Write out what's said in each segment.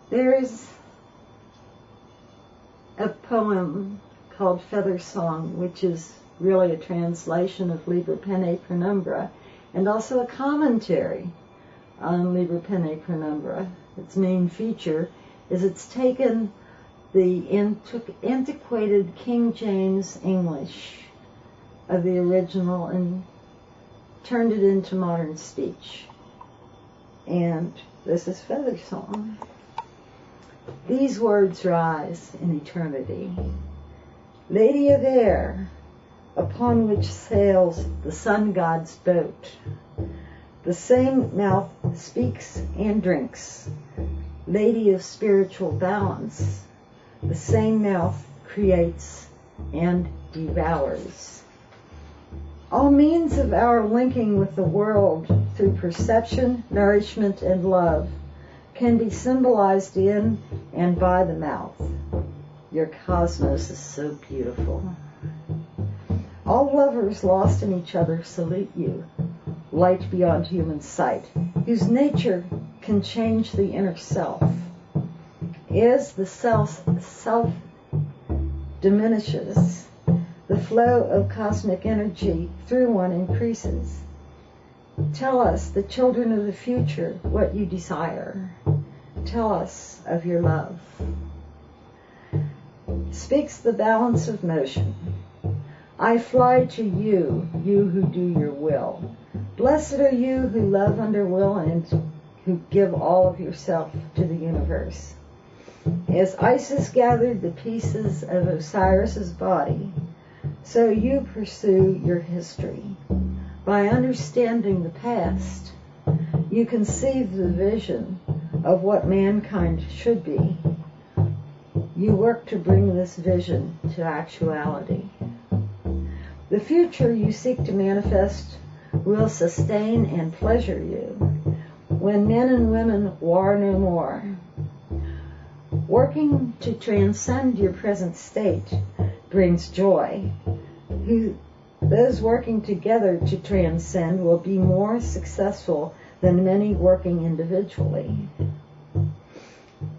There's a poem called Feather Song, which is really a translation of Liber Pene Penumbra, and also a commentary on Liber Pene Penumbra. Its main feature is it's taken the antiquated King James English of the original and turned it into modern speech. And this is Feather Song. These words rise in eternity. Lady of air, upon which sails the sun god's boat, the same mouth speaks and drinks. Lady of spiritual balance, the same mouth creates and devours. All means of our linking with the world through perception, nourishment, and love can be symbolized in and by the mouth. Your cosmos is so beautiful. All lovers lost in each other salute you, light beyond human sight, whose nature can change the inner self. As the self diminishes, the flow of cosmic energy through one increases. Tell us, the children of the future, what you desire. Tell us of your love. Speaks the balance of motion. I fly to you, you who do your will. Blessed are you who love under will and who give all of yourself to the universe. As Isis gathered the pieces of Osiris's body, so you pursue your history. By understanding the past, you conceive the vision of what mankind should be. You work to bring this vision to actuality. The future you seek to manifest will sustain and pleasure you when men and women war no more. Working to transcend your present state brings joy. Those working together to transcend will be more successful than many working individually.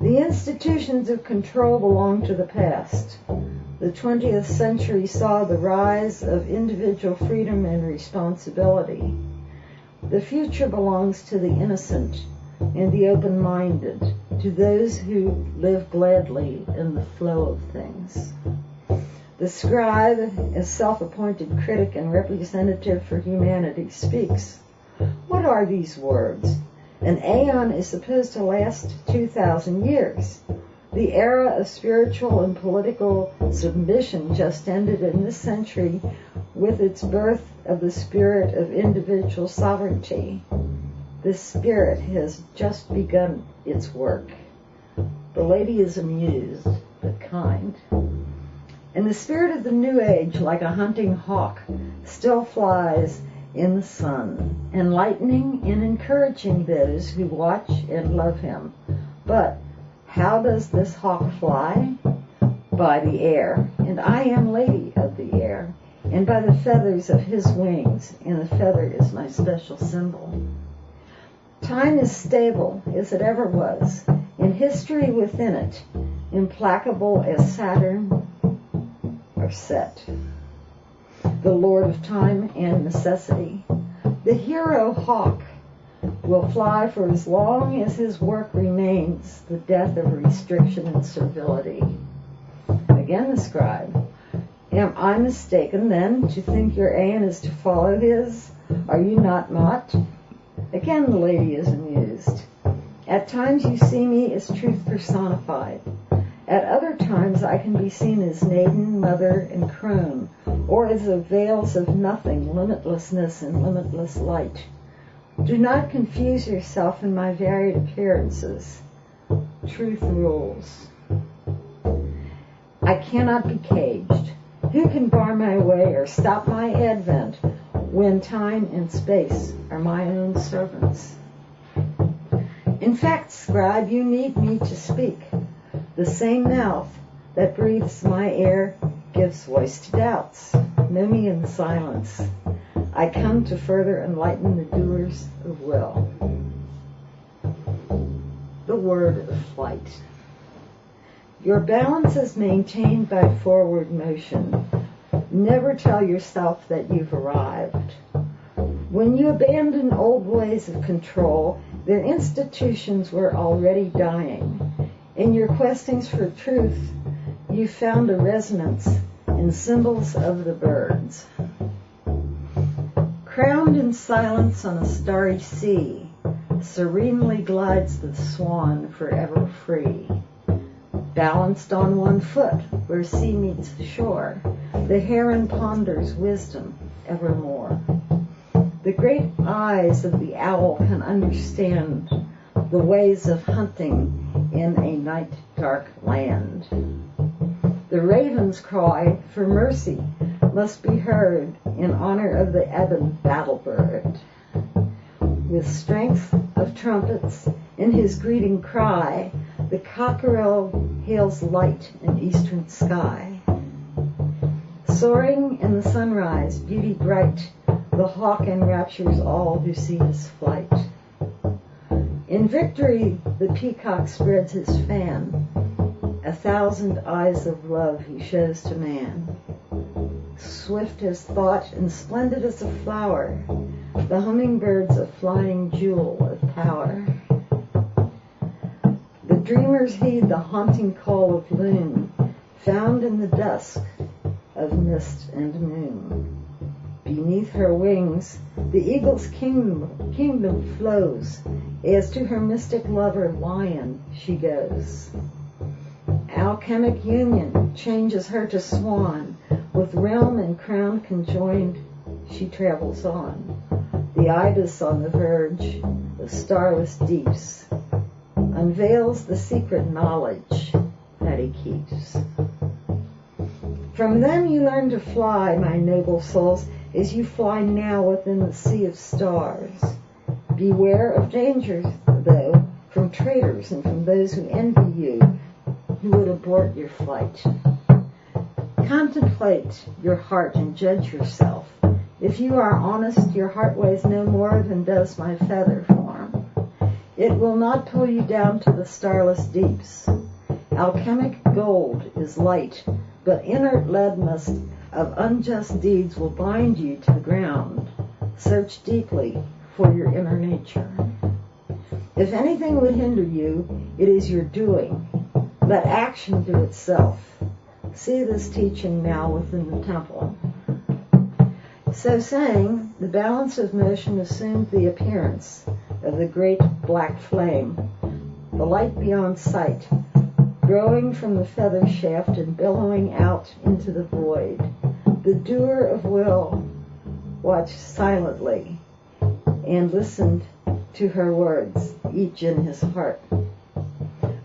The institutions of control belong to the past. The 20th century saw the rise of individual freedom and responsibility. The future belongs to the innocent and the open-minded, to those who live gladly in the flow of things. The scribe, as self-appointed critic and representative for humanity, speaks. What are these words? An aeon is supposed to last 2,000 years. The era of spiritual and political submission just ended in this century with its birth of the spirit of individual sovereignty. This spirit has just begun its work. The lady is amused, but kind. And the spirit of the new age, like a hunting hawk, still flies in the sun, enlightening and encouraging those who watch and love him. But how does this hawk fly? By the air, and I am lady of the air, and by the feathers of his wings, and the feather is my special symbol. Time is stable as it ever was, and history within it, implacable as Saturn, are set. The Lord of time and necessity. The hero hawk will fly for as long as his work remains the death of restriction and servility. Again the scribe. Am I mistaken then to think your aim is to follow his? Are you not mocked? Again the lady is amused. At times you see me as truth personified. At other times I can be seen as maiden, mother, and crone, or as the veils of nothing, limitlessness, and limitless light. Do not confuse yourself in my varied appearances. Truth rules. I cannot be caged. Who can bar my way or stop my advent when time and space are my own servants? In fact, scribe, you need me to speak. The same mouth that breathes my air gives voice to doubts. Know me in silence. I come to further enlighten the doers of will. the word of flight. Your balance is maintained by forward motion. Never tell yourself that you've arrived. When you abandon old ways of control, their institutions were already dying. In your questings for truth, you found a resonance in symbols of the birds. Crowned in silence on a starry sea, serenely glides the swan forever free. Balanced on one foot where sea meets shore, the heron ponders wisdom evermore. The great eyes of the owl can understand the ways of hunting in a night dark land. The raven's cry for mercy must be heard in honor of the ebon battle bird. With strength of trumpets in his greeting cry, the cockerel hails light in eastern sky. Soaring in the sunrise, beauty bright, the hawk enraptures all who see his flight. In victory, the peacock spreads his fan. 1,000 eyes of love he shows to man. Swift as thought and splendid as a flower, the hummingbird's a flying jewel of power. The dreamers heed the haunting call of loon, found in the dusk of mist and moon. Beneath her wings, the eagle's kingdom flows, as to her mystic lover lion she goes. Alchemic union changes her to swan, with realm and crown conjoined she travels on. The ibis on the verge of starless deeps unveils the secret knowledge that he keeps. From them you learn to fly, my noble souls, as you fly now within the sea of stars. Beware of dangers, though, from traitors and from those who envy you, who would abort your flight. Contemplate your heart and judge yourself. If you are honest, your heart weighs no more than does my feather form. It will not pull you down to the starless deeps. Alchemic gold is light, but inert leadness of unjust deeds will bind you to the ground. Search deeply for your inner nature. If anything would hinder you, it is your doing. Let action do itself. See this teaching now within the temple. So saying, the balance of motion assumed the appearance of the great black flame, the light beyond sight, growing from the feather shaft and billowing out into the void. The doer of will watched silently and listened to her words, each in his heart.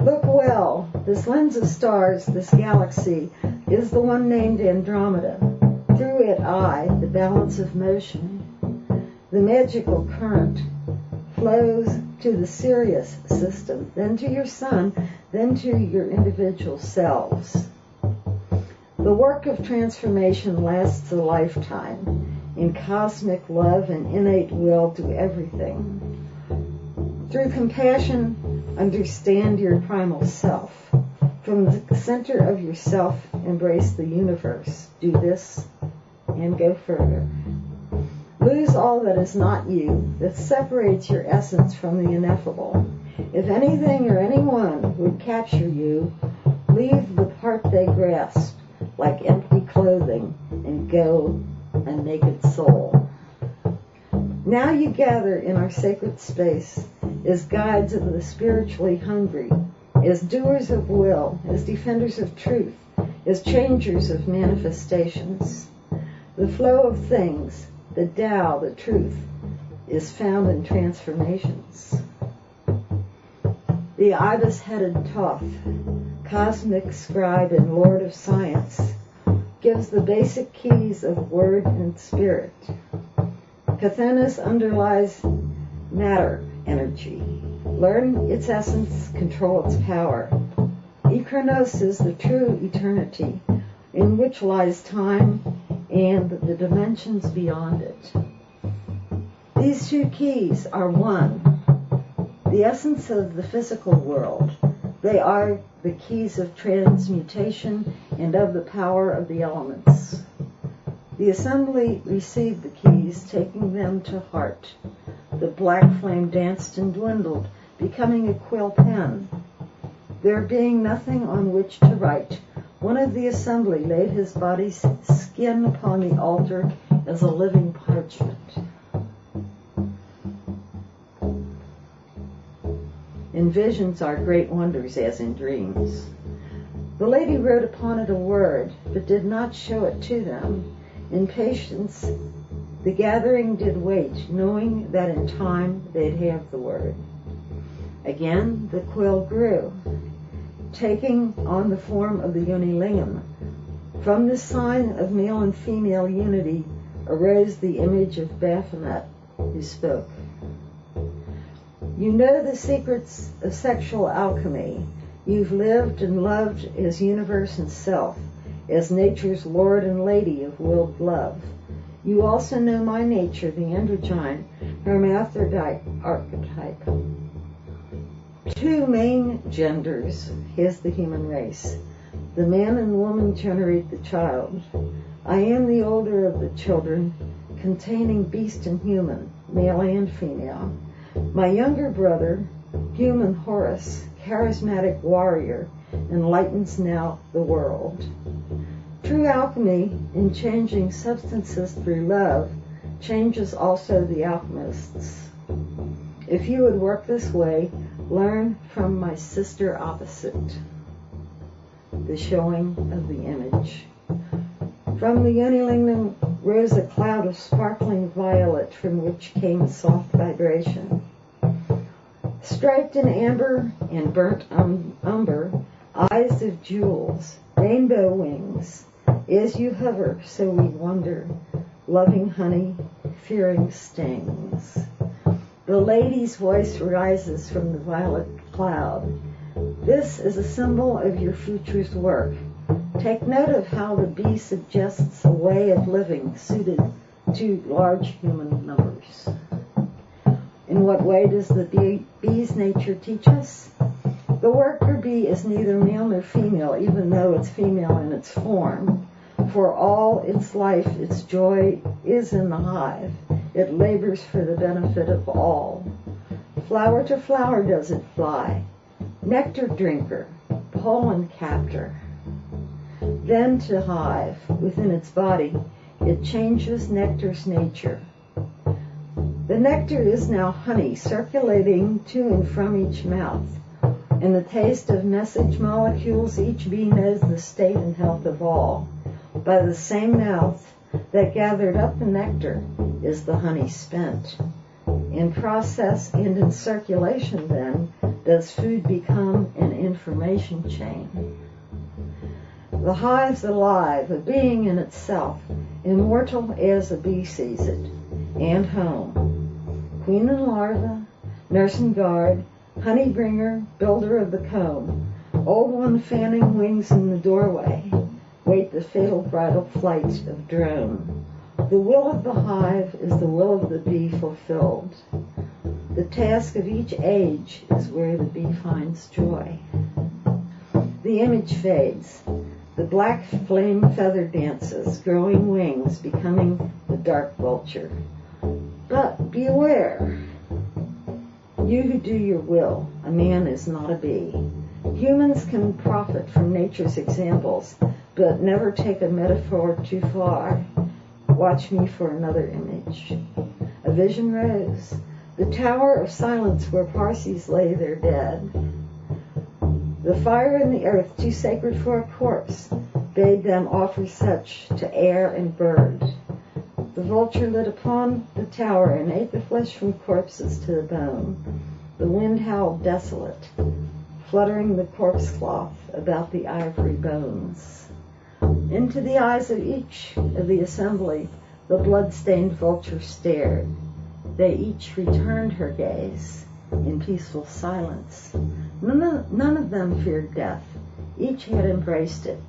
Look well, this lens of stars, this galaxy, is the one named Andromeda. Through it the balance of motion, the magical current, flows to the Sirius system, then to your sun, then to your individual selves. The work of transformation lasts a lifetime. In cosmic love and innate will, do everything. Through compassion, understand your primal self. From the center of yourself, embrace the universe. Do this and go further. Lose all that is not you, that separates your essence from the ineffable. If anything or anyone would capture you, leave the part they grasp, like empty clothing, and go a naked soul. Now you gather in our sacred space as guides of the spiritually hungry, as doers of will, as defenders of truth, as changers of manifestations. The flow of things, the Tao, the truth, is found in transformations. The ibis-headed Thoth, cosmic scribe and lord of science, gives the basic keys of word and spirit. Cathenas underlies matter energy. Learn its essence, control its power. Chronos is the true eternity, in which lies time and the dimensions beyond it. These two keys are one. the essence of the physical world. They are the keys of transmutation and of the power of the elements. The assembly received the keys, taking them to heart. The black flame danced and dwindled, becoming a quill pen. There being nothing on which to write, one of the assembly laid his body's skin upon the altar as a living parchment. In visions are great wonders as in dreams. The lady wrote upon it a word, but did not show it to them. In patience, the gathering did wait, knowing that in time they'd have the word. Again, the quill grew, taking on the form of the unilingam. From this sign of male and female unity arose the image of Baphomet, who spoke. You know the secrets of sexual alchemy. You've lived and loved as universe and self, as nature's lord and lady of willed love. You also know my nature, the androgyne, hermaphrodite archetype. Two main genders has the human race. The man and woman generate the child. I am the older of the children, containing beast and human, male and female. My younger brother, human Horus, charismatic warrior, enlightens now the world. True alchemy, in changing substances through love, changes also the alchemists. If you would work this way, learn from my sister opposite, the showing of the image. From the unilingam rose a cloud of sparkling violet from which came a soft vibration. Striped in amber and burnt umber, eyes of jewels, rainbow wings. As you hover, so we wonder, loving honey, fearing stings. The lady's voice rises from the violet cloud. This is a symbol of your future's work. Take note of how the bee suggests a way of living suited to large human numbers. In what way does the bee's nature teach us? The worker bee is neither male nor female, even though it's female in its form. For all its life, its joy is in the hive. It labors for the benefit of all. Flower to flower does it fly, nectar drinker, pollen captor. Then to hive, within its body, it changes nectar's nature. The nectar is now honey, circulating to and from each mouth. In the taste of message molecules, each bee knows the state and health of all. By the same mouth that gathered up the nectar is the honey spent. In process and in circulation, then, does food become an information chain. The hive's alive, a being in itself, immortal as a bee sees it, and home. Queen and larva, nurse and guard, honey bringer, builder of the comb, old one fanning wings in the doorway, wait the fatal bridal flight of drone. The will of the hive is the will of the bee fulfilled. The task of each age is where the bee finds joy. The image fades. The black flame feather dances, growing wings, becoming the dark vulture. But beware. You who do your will, a man is not a bee. Humans can profit from nature's examples, but never take a metaphor too far. Watch me for another image. A vision rose. The tower of silence where Parsis lay their dead. The fire in the earth, too sacred for a corpse, bade them offer such to air and bird. The vulture lit upon the tower and ate the flesh from corpses to the bone. The wind howled desolate, fluttering the corpse cloth about the ivory bones. Into the eyes of each of the assembly, the blood-stained vulture stared. They each returned her gaze in peaceful silence. None of them feared death. Each had embraced it.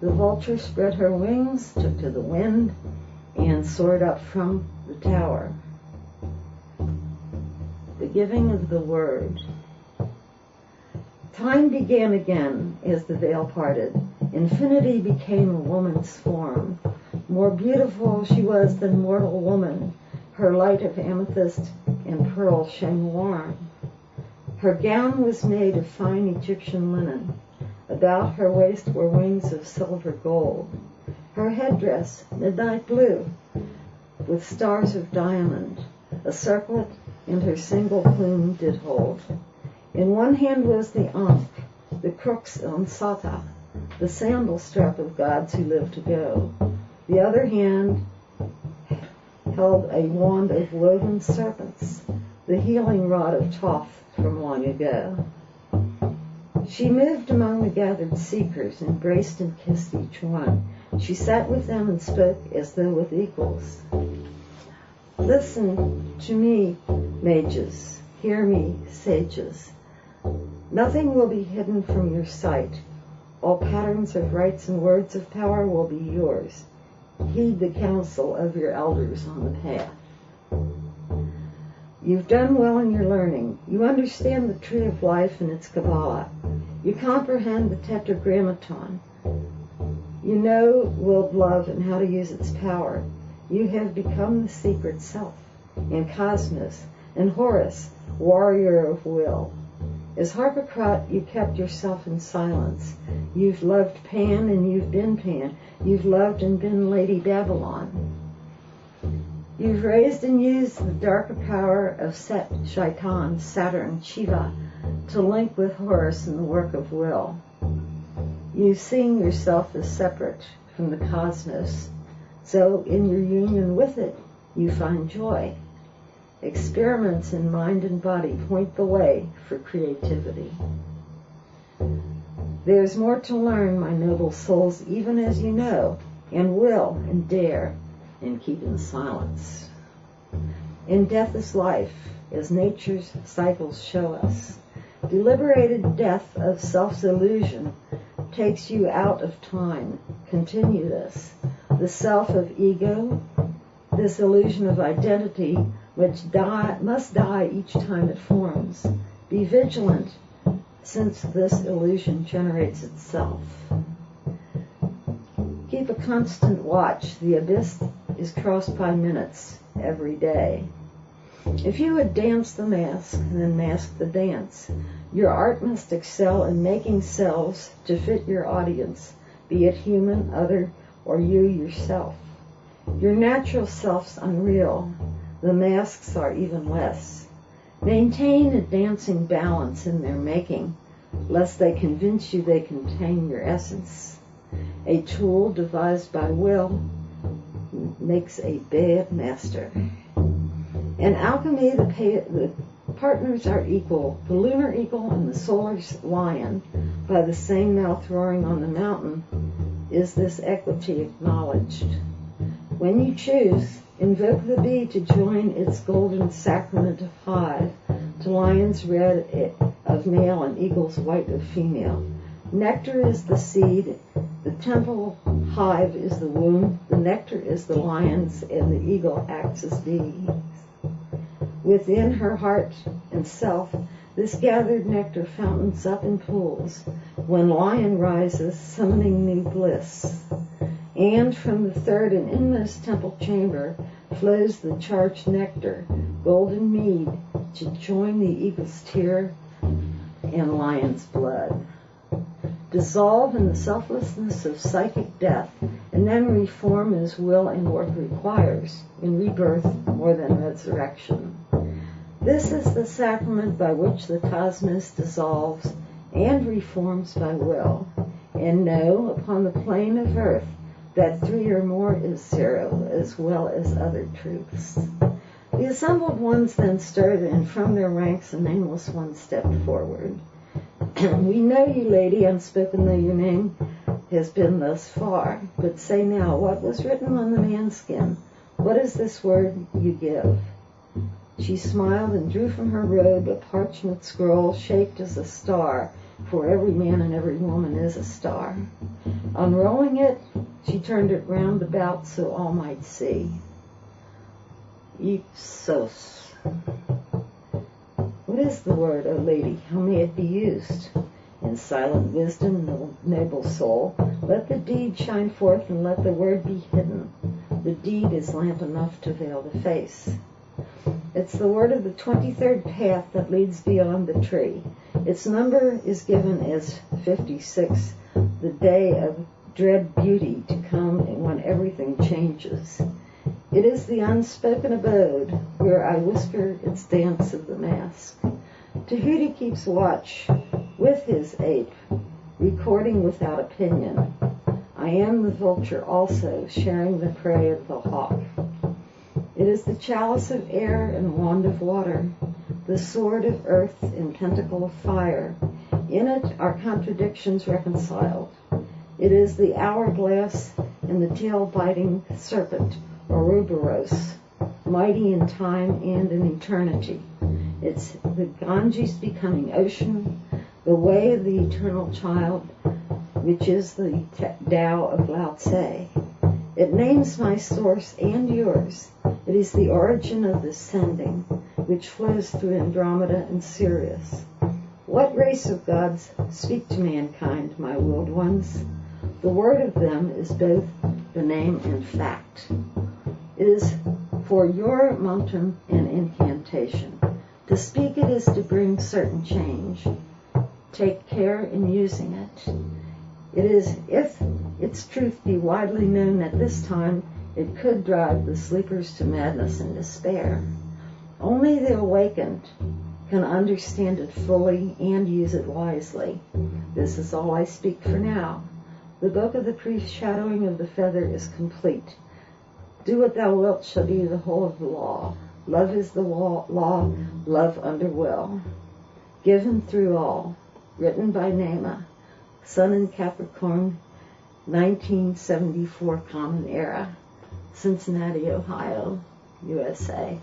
The vulture spread her wings, took to the wind, and soared up from the tower. The giving of the word. Time began again as the veil parted. Infinity became a woman's form. More beautiful she was than mortal woman. Her light of amethyst and pearl shone warm. Her gown was made of fine Egyptian linen. About her waist were wings of silver gold. Her headdress, midnight blue, with stars of diamond, a circlet in her single plume did hold. In one hand was the ankh, the crux ansata, the sandal strap of gods who live to go. The other hand held a wand of woven serpents, the healing rod of Thoth from long ago. She moved among the gathered seekers, embraced and kissed each one. She sat with them and spoke as though with equals. Listen to me, mages. Hear me, sages. Nothing will be hidden from your sight. All patterns of rites and words of power will be yours. Heed the counsel of your elders on the path. You've done well in your learning. You understand the tree of life and its Kabbalah. You comprehend the Tetragrammaton. You know willed love and how to use its power. You have become the secret self, and Cosmos, and Horus, warrior of will. As Harpocrat, you kept yourself in silence. You've loved Pan and you've been Pan. You've loved and been Lady Babylon. You've raised and used the darker power of Set, Shaitan, Saturn, Shiva to link with Horus in the work of will. You seeing yourself as separate from the cosmos, so in your union with it, you find joy. Experiments in mind and body point the way for creativity. There's more to learn, my noble souls, even as you know, and will, and dare, and keep in silence. In death is life, as nature's cycles show us. Deliberated death of self's illusion takes you out of time. Continue this. The self of ego, this illusion of identity, which must die each time it forms. Be vigilant, since this illusion generates itself. Keep a constant watch. The abyss is crossed by minutes every day. If you would dance the mask, then mask the dance. Your art must excel in making selves to fit your audience, be it human, other, or you yourself. Your natural self's unreal. The masks are even less. Maintain a dancing balance in their making, lest they convince you they contain your essence. A tool devised by will makes a bad master. In alchemy, the partners are equal, the lunar eagle and the solar lion. By the same mouth roaring on the mountain is this equity acknowledged. When you choose, invoke the bee to join its golden sacrament of hive, to lion's red of male and eagle's white of female. Nectar is the seed, the temple hive is the womb, the nectar is the lion's, and the eagle acts as bees. Within her heart and self, this gathered nectar fountains up in pools, when lion rises, summoning new bliss. And from the third and inmost temple chamber flows the charged nectar, golden mead, to join the eagle's tear and lion's blood. Dissolve in the selflessness of psychic death, and then reform as will and work requires, in rebirth more than resurrection. This is the sacrament by which the cosmos dissolves and reforms by will. And know, upon the plane of earth, that 3 or more is 0, as well as other truths. The assembled ones then stirred, and from their ranks a nameless one stepped forward. We know you, lady, unspoken though your name has been thus far. But say now, what was written on the man's skin? What is this word you give? She smiled and drew from her robe a parchment scroll shaped as a star, for every man and every woman is a star. Unrolling it, she turned it round about so all might see. Ipsos. What is the word, O lady? How may it be used? In silent wisdom, noble soul, let the deed shine forth and let the word be hidden. The deed is lamp enough to veil the face. It's the word of the 23rd path that leads beyond the tree. Its number is given as 56, the day of dread beauty to come when everything changes. It is the unspoken abode where I whisper its dance of the mask. Tahuti keeps watch with his ape, recording without opinion. I am the vulture also, sharing the prey of the hawk. It is the chalice of air and wand of water, the sword of earth and pentacle of fire. In it are contradictions reconciled. It is the hourglass and the tail-biting serpent, Ouroboros, mighty in time and in eternity. It's the Ganges becoming ocean, the way of the eternal child, which is the Tao of Lao Tse. It names my source and yours. It is the origin of the sending, which flows through Andromeda and Sirius. What race of gods speak to mankind, my willed ones? The word of them is both the name and fact. It is for your mantra and incantation. To speak it is to bring certain change. Take care in using it. It is, if its truth be widely known at this time, it could drive the sleepers to madness and despair. Only the awakened can understand it fully and use it wisely. This is all I speak for now. The book of the pre-shadowing of the feather is complete. Do what thou wilt shall be the whole of the law. Love is the law, love under will. Given through all. Written by Nema. Sun in Capricorn, 1974 Common Era. Cincinnati, Ohio, USA.